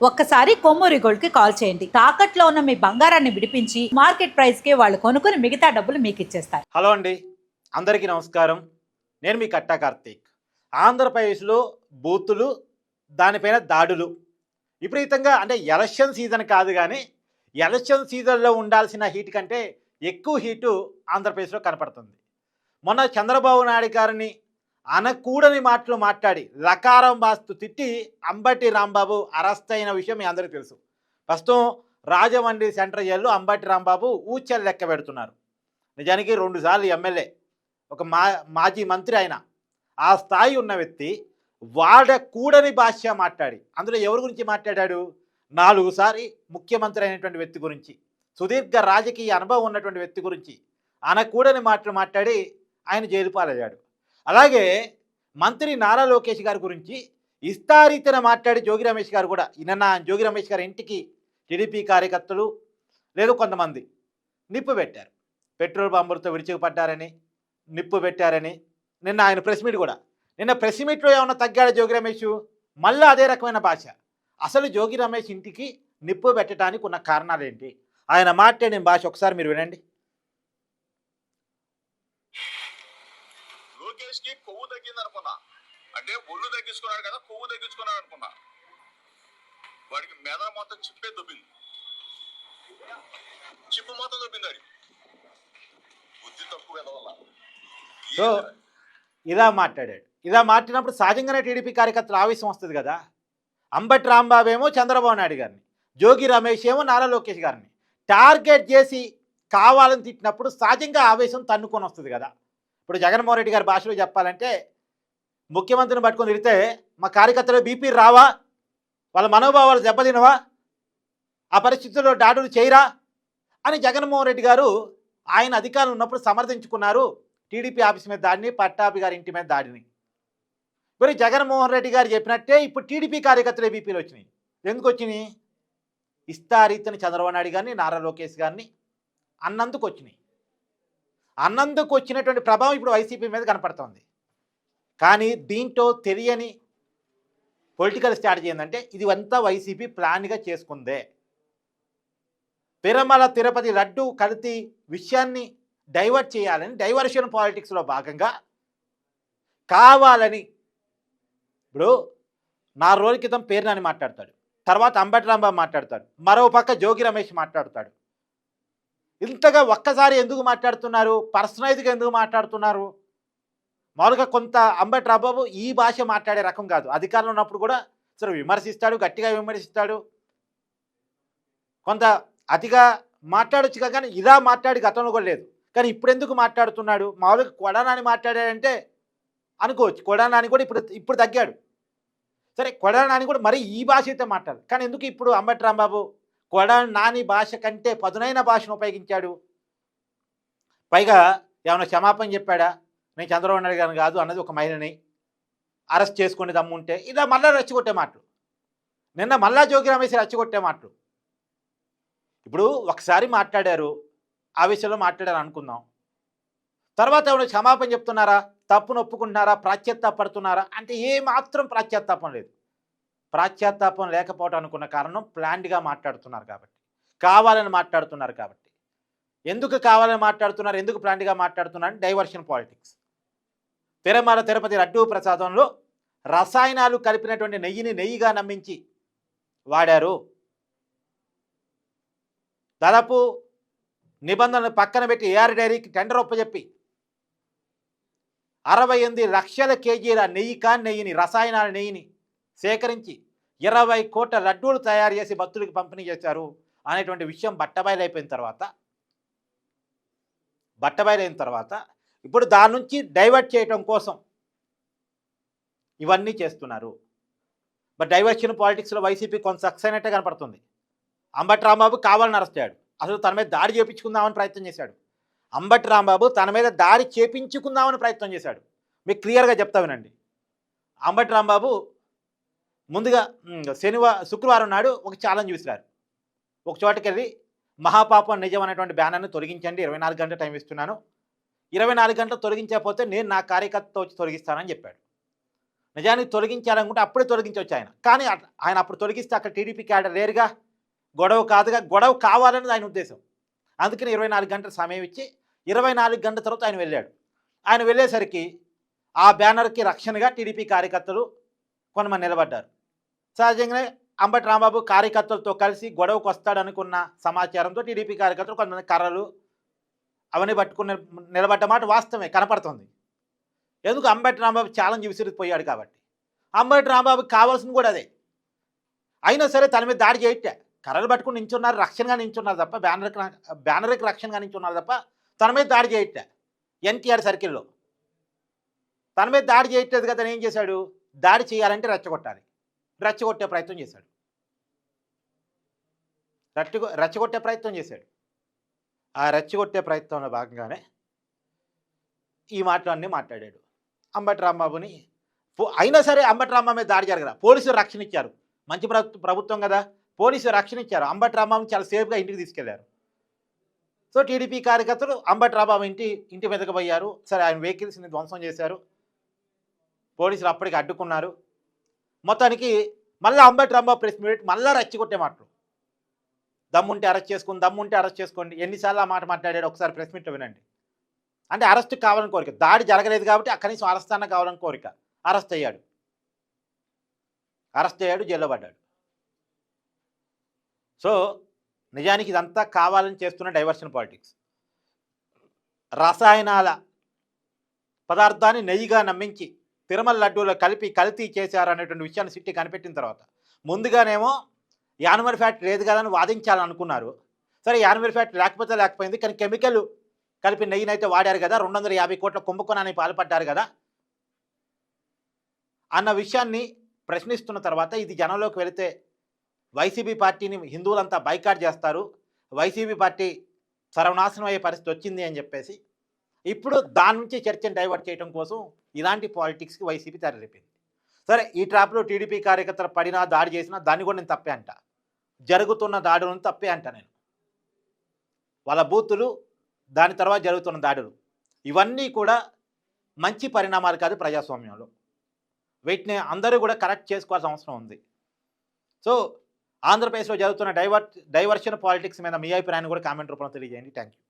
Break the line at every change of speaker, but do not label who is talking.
ఒక్కసారి కొమ్మూరి గోల్డ్ కి కాల్ చేయండి. తాకట్లో ఉన్న మీ బంగారాన్ని విడిపించి మార్కెట్ ప్రైస్ కి వాళ్ళు కొనుక్కుని మిగతా డబ్బులు మీకు ఇచ్చేస్తారు.
హలో అండి, అందరికీ నమస్కారం. నేను మీ కట్టా కార్తీక్. ఆంధ్రప్రదేశ్లో బూతులు, దానిపైన దాడులు విపరీతంగా, అంటే ఎలక్షన్ సీజన్ కాదు కానీ ఎలక్షన్ సీజన్లో ఉండాల్సిన హీట్ కంటే ఎక్కువ హీటు ఆంధ్రప్రదేశ్లో కనపడుతుంది. మొన్న చంద్రబాబు నాయుడు గారిని అనకూడని మాటలు మాట్లాడి లకారం బాస్తు తిట్టి అంబటి రాంబాబు అరెస్ట్ అయిన విషయం మీ అందరికీ తెలుసు. ప్రస్తుతం రాజమండ్రి సెంట్రల్ జైల్లో అంబటి రాంబాబు ఊచలు లెక్క పెడుతున్నారు. నిజానికి 2 సార్లు ఎమ్మెల్యే, ఒక మాజీ మంత్రి. ఆయన ఆ స్థాయి ఉన్న వ్యక్తి వాడకూడని భాష మాట్లాడి, అందులో ఎవరి గురించి మాట్లాడాడు? 4 సారి ముఖ్యమంత్రి అయినటువంటి వ్యక్తి గురించి, సుదీర్ఘ రాజకీయ అనుభవం ఉన్నటువంటి వ్యక్తి గురించి అనకూడని మాటలు మాట్లాడి ఆయన జైలు పాలయ్యాడు. అలాగే మంత్రి నారా లోకేష్ గారి గురించి ఇస్తారీతన మాట్లాడి జోగి రమేష్ గారు కూడా, నిన్న జోగి రమేష్ గారి ఇంటికి టీడీపీ కార్యకర్తలు లేదు కొంతమంది నిప్పు పెట్టారు. పెట్రోల్ బాంబులతో విరుచుకుపడ్డారని, నిప్పు పెట్టారని. నిన్న ఆయన ప్రెస్ మీట్ కూడా, నిన్న ప్రెస్ మీట్లో ఏమన్నా తగ్గాడు జోగి రమేష్? మళ్ళీ అదే రకమైన భాష. అసలు జోగి రమేష్ ఇంటికి నిప్పు పెట్టడానికి ఉన్న కారణాలు ఏంటి? ఆయన మాట్లాడిన భాష ఒకసారి మీరు వినండి.
లోకేష్ కి కొవ్వు తగ్గింది అనుకున్నా, అంటే ఒళ్ళు తగ్గించుకున్నాడు కదా, కొవ్వు తగ్గించుకున్నాడు అనుకున్నా. వాడికి మెద మొత్తం చిప్పే దొబ్బింది, చిప్పు మొత్తం దొబ్బింది. వాడికి బుద్ధి తక్కువ వల్ల
సో ఇలా మాట్లాడాడు. ఇలా మాట్లాడినప్పుడు సహజంగానే టీడీపీ కార్యకర్తలు ఆవేశం వస్తుంది కదా. అంబటి రాంబాబు ఏమో చంద్రబాబు నాయుడు గారిని, జోగి రమేష్ ఏమో నారా లోకేష్ గారిని టార్గెట్ చేసి కావాలని తిట్టినప్పుడు సహజంగా ఆవేశం తన్నుకొని వస్తుంది కదా. ఇప్పుడు జగన్మోహన్ రెడ్డి గారి భాషలో చెప్పాలంటే, ముఖ్యమంత్రిని పట్టుకొని తిరిగితే మా కార్యకర్తలు బీపీ రావా, వాళ్ళ మనోభావాలు దెబ్బతినవా, ఆ పరిస్థితుల్లో దాడులు చేయరా అని జగన్మోహన్ రెడ్డి గారు ఆయన అధికారులు ఉన్నప్పుడు సమర్థించుకున్నారు. టీడీపీ ఆఫీస్ మీద దాడిని, పట్టాభి గారి ఇంటి మీద దాడిని. మరి జగన్మోహన్ రెడ్డి గారు చెప్పినట్టే ఇప్పుడు టీడీపీ కార్యకర్తలు బీపీలు వచ్చినాయి. ఎందుకు వచ్చినాయి? ఇస్తారీతని చంద్రబాబు నాయుడు గారిని, నారా లోకేష్ గారిని అన్నందుకు వచ్చినాయి. అన్నందుకు వచ్చినటువంటి ప్రభావం ఇప్పుడు వైసీపీ మీద కనపడుతోంది. కానీ దీంట్లో తెలియని పొలిటికల్ స్ట్రాటజీ ఏంటంటే, ఇది అంతా వైసీపీ ప్లాన్గా చేసుకుందే. తిరుమల తిరుపతి లడ్డు కల్తీ విషయాన్ని డైవర్ట్ చేయాలని డైవర్షన్ పాలిటిక్స్లో భాగంగా కావాలని, ఇప్పుడు 4 రోజుల క్రితం పేర్నాని మాట్లాడతాడు, తర్వాత అంబటి రాంబాబు మాట్లాడతాడు, మరో పక్క జోగి రమేష్ మాట్లాడతాడు. ఇంతగా ఒక్కసారి ఎందుకు మాట్లాడుతున్నారు? పర్సనైజ్గా ఎందుకు మాట్లాడుతున్నారు? మామూలుగా కొంత అంబటి రాంబాబు ఈ భాష మాట్లాడే రకం కాదు. అధికారంలో ఉన్నప్పుడు కూడా సరే విమర్శిస్తాడు, గట్టిగా విమర్శిస్తాడు, కొంత అతిగా మాట్లాడొచ్చు కానీ ఇలా మాట్లాడి గతంలో కూడా లేదు. కానీ ఇప్పుడు ఎందుకు మాట్లాడుతున్నాడు? మామూలుగా కొడానాని మాట్లాడాడంటే అనుకోవచ్చు. కొడానాని కూడా ఇప్పుడు తగ్గాడు. సరే, కొడానాని కూడా మరి ఈ భాష అయితే మాట్లాడు. కానీ ఎందుకు ఇప్పుడు అంబటి రాంబాబు కొడానాని భాష కంటే పదునైన భాషను ఉపయోగించాడు? పైగా ఏమైనా క్షమాపణ చెప్పాడా? నేను చంద్రబాబు నాయుడు గారిని కాదు అన్నది ఒక మహిళని అరెస్ట్ చేసుకుని దమ్ముంటే, ఇలా మళ్ళా రెచ్చగొట్టే మాటలు. నిన్న మళ్ళా జోగి రమేష్ రెచ్చగొట్టే మాటలు. ఇప్పుడు ఒకసారి మాట్లాడారు, ఆ విషయంలో మాట్లాడారు అనుకుందాం. తర్వాత ఏమైనా క్షమాపణ చెప్తున్నారా? తప్పును ఒప్పుకుంటున్నారా? ప్రాశ్చాత్తాపడుతున్నారా? అంటే ఏ మాత్రం ప్రాశ్చాత్తాపం లేదు. ప్రాశ్చాత్తాపం లేకపోవడం అనుకున్న కారణం ప్లాన్డ్గా మాట్లాడుతున్నారు కాబట్టి, కావాలని మాట్లాడుతున్నారు కాబట్టి. ఎందుకు కావాలని మాట్లాడుతున్నారు, ఎందుకు ప్లాన్డ్గా మాట్లాడుతున్నారు? Diversion politics. తిరుమల తిరుపతి లడ్డూ ప్రసాదంలో రసాయనాలు కలిపినటువంటి నెయ్యిని నెయ్యిగా నమ్మించి వాడారు. దాదాపు నిబంధనలు పక్కన పెట్టి ఏఆర్ డైరీకి టెండర్ ఒప్పజెప్పి 68 లక్షల కేజీల నెయ్యిని, రసాయనాల నెయ్యిని సేకరించి 20 కోట్ల లడ్డూలు తయారు చేసి భక్తులకు పంపిణీ చేశారు అనేటువంటి విషయం బట్టబయలైన తర్వాత ఇప్పుడు దాని నుంచి డైవర్ట్ చేయటం కోసం ఇవన్నీ చేస్తున్నారు. బట్ డైవర్షన్ పాలిటిక్స్లో వైసీపీ కొంత సక్సెస్ అయినట్టే కనపడుతుంది. అంబటి రాంబాబు కావాలని అరెస్ట్ అయ్యాడు. అసలు తన మీద దాడి చేయించుకుందామని ప్రయత్నం చేశాడు. అంబటి రాంబాబు తన మీద దాడి చేయించుకుందామని ప్రయత్నం చేశాడు. మీకు క్లియర్గా చెప్తా వినండి. అంబటి రాంబాబు ముందుగా శుక్రవారం నాడు ఒక ఛాలెంజ్ విసిరారు. ఒక చోటకి వెళ్ళి మహాపాపం నిజం అనేటువంటి బ్యానర్ని తొలగించండి, 24 గంటల టైం ఇస్తున్నాను, 24 గంటలు తొలగించకపోతే నేను నా కార్యకర్తతో వచ్చి తొలగిస్తానని చెప్పాడు. నిజానికి తొలగించాలనుకుంటే అప్పుడే తొలగించవచ్చు ఆయన. కానీ ఆయన అప్పుడు తొలగిస్తే అక్కడ టీడీపీ క్యాడర్ లేరుగా, గొడవ కాదుగా, గొడవ కావాలన్నది ఆయన ఉద్దేశం. అందుకని 24 గంటల సమయం ఇచ్చి 24 గంటల తర్వాత ఆయన వెళ్ళాడు. ఆయన వెళ్ళేసరికి ఆ బ్యానర్కి రక్షణగా టీడీపీ కార్యకర్తలు కొంతమంది నిలబడ్డారు. సహజంగానే అంబటి రాంబాబు కార్యకర్తలతో కలిసి గొడవకు వస్తాడనుకున్న సమాచారంతో టీడీపీ కార్యకర్తలు కొంతమంది కర్రలు అవన్నీ పట్టుకుని నిలబడ్డ మాట వాస్తవమే కనపడుతుంది. ఎందుకు అంబటి రాంబాబు ఛాలెంజ్ విసిరిపోయాడు కాబట్టి. అంబటి రాంబాబుకి కావాల్సింది కూడా అదే. అయినా సరే తన మీద దాడి చేయట్టే, కర్రలు పట్టుకుని నించున్నారు, రక్షణగా నించున్నారు తప్ప, బ్యానర్కి రక్షణగా నించున్నారు తప్ప తన మీద దాడి చేయట్టే. ఎన్టీఆర్ సర్కిల్లో తన మీద దాడి చేయట్లేదు కదా. ఏం చేశాడు, దాడి చేయాలంటే రెచ్చగొట్టాలి, రెచ్చగొట్టే ప్రయత్నం చేశాడు. రెచ్చగొట్టే ప్రయత్నం చేశాడు. ఆ రెచ్చగొట్టే ప్రయత్నంలో భాగంగానే ఈ మాటలన్నీ మాట్లాడాడు. అంబటి రాంబాబుని అయినా సరే అంబటి రాంబాబు మీద దాడి జరగదా, పోలీసులు రక్షణ ఇచ్చారు. మంచి ప్రభుత్వం కదా, పోలీసులు రక్షణ ఇచ్చారు. అంబటి రాంబాబుని చాలా సేఫ్గా ఇంటికి తీసుకెళ్లారు. సో టీడీపీ కార్యకర్తలు అంబటి రాంబాబు ఇంటి మీదకి పోయారు. సరే ఆయన వెహికల్స్ని ధ్వంసం చేశారు, పోలీసులు అప్పటికి అడ్డుకున్నారు. మొత్తానికి మళ్ళీ అంబటి రాంబాబు ప్రెస్ మీట్ మళ్ళీ రెచ్చగొట్టే మాటలు. దమ్ముంటే అరెస్ట్ చేసుకోండి, దమ్ముంటే అరెస్ట్ చేసుకోండి. ఎన్నిసార్లు ఆ మాట మాట్లాడాడు ఒకసారి ప్రెస్ మీట్లో వినండి. అంటే అరెస్ట్ కావాలని కోరిక, దాడి జరగలేదు కాబట్టి కనీసం అరెస్ట్ అన్న కావాలని కోరిక. అరెస్ట్ అయ్యాడు, జైల్లో పడ్డాడు. సో నిజానికి ఇదంతా కావాలని చేస్తున్న డైవర్షన్ పాలిటిక్స్. రసాయనాల పదార్థాన్ని నెయ్యిగా నమ్మించి తిరుమల లడ్డూలో కలిపి కల్తీ చేశారు అనేటువంటి విషయాన్ని సిట్టి కనిపెట్టిన తర్వాత ముందుగానేమో యానిమల్ ఫ్యాట్ లేదు కదా అని వాదించాలనుకున్నారు. సరే యానిమల్ ఫ్యాట్ లేకపోయింది, కానీ కెమికల్ కలిపి నెయ్యిని అయితే వాడారు కదా, 250 కోట్ల కుంభకోణానికి పాల్పడ్డారు కదా అన్న విషయాన్ని ప్రశ్నిస్తున్న తర్వాత ఇది జనంలోకి వెళితే వైసీపీ పార్టీని హిందువులంతా బైకాట్ చేస్తారు, వైసీపీ పార్టీ సర్వనాశనం అయ్యే పరిస్థితి వచ్చింది అని చెప్పేసి ఇప్పుడు దాని నుంచి చర్చను డైవర్ట్ చేయడం కోసం ఇలాంటి పాలిటిక్స్కి వైసీపీ తెరలేపింది. సరే ఈ ట్రాప్లో టీడీపీ కార్యకర్తలు పడినా దాడి చేసినా దాన్ని కూడా నేను తప్పే అంట, జరుగుతున్న దాడులను తప్పే అంట నేను. వాళ్ళ బూతులు, దాని తర్వాత జరుగుతున్న దాడులు ఇవన్నీ కూడా మంచి పరిణామాలు కాదు ప్రజాస్వామ్యంలో. వీటిని అందరూ కూడా కరెక్ట్ చేసుకోవాల్సిన అవసరం ఉంది. సో ఆంధ్రప్రదేశ్లో జరుగుతున్న డైవర్షన్ పాలిటిక్స్ మీద మీ అభిప్రాయాన్ని కూడా కామెంట్ రూపంలో తెలియజేయండి. Thank you.